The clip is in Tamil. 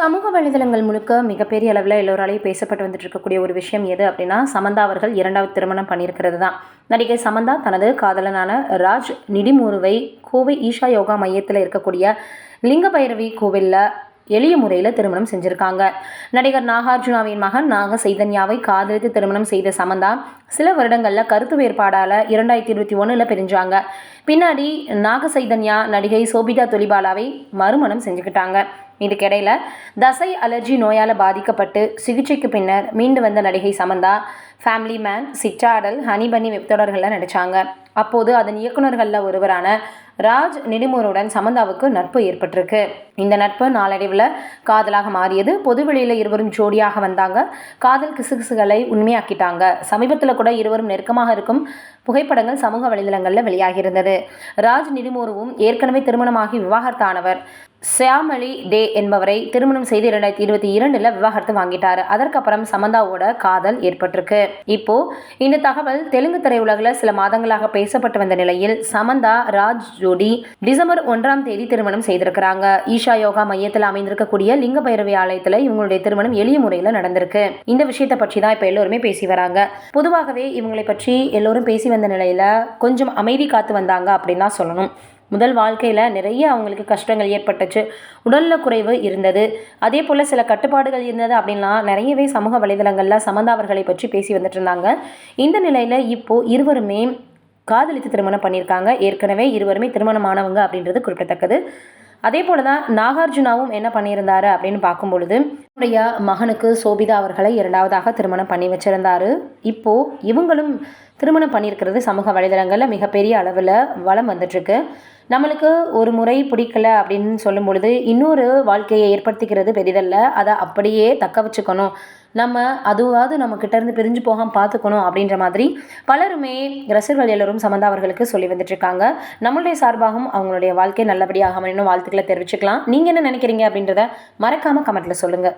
சமூக வலைதளங்கள் முழுக்க மிகப்பெரிய அளவில் எல்லோராலையும் பேசப்பட்டு வந்துட்டு இருக்கக்கூடிய ஒரு விஷயம் எது அப்படின்னா, சமந்தா அவர்கள் 2வது திருமணம் பண்ணியிருக்கிறது தான். நடிகை சமந்தா தனது காதலனான ராஜ் நிடிமூருவை கோவை ஈஷா யோகா மையத்தில் இருக்கக்கூடிய லிங்க பைரவி கோவிலில் எளிய முறையில் திருமணம் செஞ்சுருக்காங்க. நடிகர் நாகார்ஜுனாவின் மகன் நாக சைதன்யாவை காதலித்து திருமணம் செய்த சமந்தா சில வருடங்களில் கருத்து வேறுபாடால் 2021 பிரிஞ்சாங்க. பின்னாடி நாக சைதன்யா நடிகை சோபிதா தொலிபாலாவை மறுமணம் செஞ்சுக்கிட்டாங்க. இதுக்கிடையில தசை அலர்ஜி நோயால் பாதிக்கப்பட்டு சிகிச்சைக்கு பின்னர் மீண்டு வந்த நடிகை சமந்தா ஃபேமிலி மேன், சிற்றாடல், ஹனிபனி வெப்தொடர்களில் நடித்தாங்க. அப்போது அதன் இயக்குநர்களில் ஒருவரான ராஜ் நிடிமூருடன் சமந்தாவுக்கு நட்பு ஏற்பட்டிருக்கு. இந்த நட்பு நாளடைவில் காதலாக மாறியது. பொதுவெளியில் இருவரும் ஜோடியாக வந்தாங்க. காதல் கிசுகிசுகளை உண்மையாக்கிட்டாங்க. சமீபத்தில் கூட இருவரும் நெருக்கமாக இருக்கும் புகைப்படங்கள் சமூக வலைதளங்களில் வெளியாகியிருந்தது. ராஜ் நிடிமூருவும் ஏற்கனவே திருமணமாகி விவாகரத்தானவர். சியாமளி டே என்பவரை திருமணம் செய்து 2022 விவாகரத்து வாங்கிட்டாரு. அதற்கப்புறம் சமந்தாவோட காதல் ஏற்பட்டிருக்கு. இப்போ இந்த தகவல் தெலுங்கு திரையுலகில் சில மாதங்களாக பேசப்பட்டு வந்த நிலையில் சமந்தா ராஜ் ஜோடி டிசம்பர் 1ஆம் தேதி திருமணம் செய்திருக்கிறாங்க. ஈஷா யோகா மையத்தில் அமைந்திருக்கக்கூடிய லிங்க பைரவி ஆலயத்தில் இவங்களுடைய திருமணம் எளிய முறையில் நடந்திருக்கு. இந்த விஷயத்தை பற்றி தான் இப்போ எல்லோருமே பேசி வராங்க. பொதுவாகவே இவங்களை பற்றி எல்லோரும் பேசி வந்த நிலையில் கொஞ்சம் அமைதி காத்து வந்தாங்க அப்படின்னு தான் சொல்லணும். முதல் வாழ்க்கையில் நிறைய அவங்களுக்கு கஷ்டங்கள் ஏற்பட்டுச்சு. உடலில் குறைவு இருந்தது. அதே போல் சில கட்டுப்பாடுகள் இருந்தது அப்படின்லாம் நிறையவே சமூக வலைதளங்களில் சமந்தா அவர்களை பற்றி பேசி வந்துட்டு இருந்தாங்க. இந்த நிலையில் இப்போது இருவருமே காதலித்து திருமணம் பண்ணியிருக்காங்க. ஏற்கனவே இருவருமே திருமணமானவங்க அப்படின்றது குறிப்பிடத்தக்கது. அதே போல தான் நாகார்ஜுனாவும் என்ன பண்ணியிருந்தாரு அப்படின்னு பார்க்கும்பொழுது அவருடைய மகனுக்கு சோபிதா அவர்களை 2வதாக திருமணம் பண்ணி வச்சிருந்தாரு. இப்போது இவங்களும் திருமணம் பண்ணியிருக்கிறது சமூக வலைதளங்களில் மிகப்பெரிய அளவில் வளம் வந்துட்டுருக்கு. நம்மளுக்கு ஒரு முறை பிடிக்கல அப்படின்னு சொல்லும் பொழுது இன்னொரு வாழ்க்கையை ஏற்படுத்திக்கிறது பெரிதல்ல. அதை அப்படியே தக்க வச்சுக்கணும். நம்ம அதுவாவது நம்மக்கிட்ட இருந்து பிரிஞ்சு போகாமல் பார்த்துக்கணும் அப்படின்ற மாதிரி பலருமே ரசிகர்கள் எல்லோரும் சமந்தா அவர்களுக்கு சொல்லி வந்துட்டுருக்காங்க. நம்மளுடைய சார்பாகவும் அவங்களுடைய வாழ்க்கை நல்லபடியாக அமையணும் வாழ்த்துக்களை தெரிவிச்சுக்கலாம். நீங்கள் என்ன நினைக்கிறீங்க அப்படின்றத மறக்காமல் கமெண்ட்டில் சொல்லுங்கள்.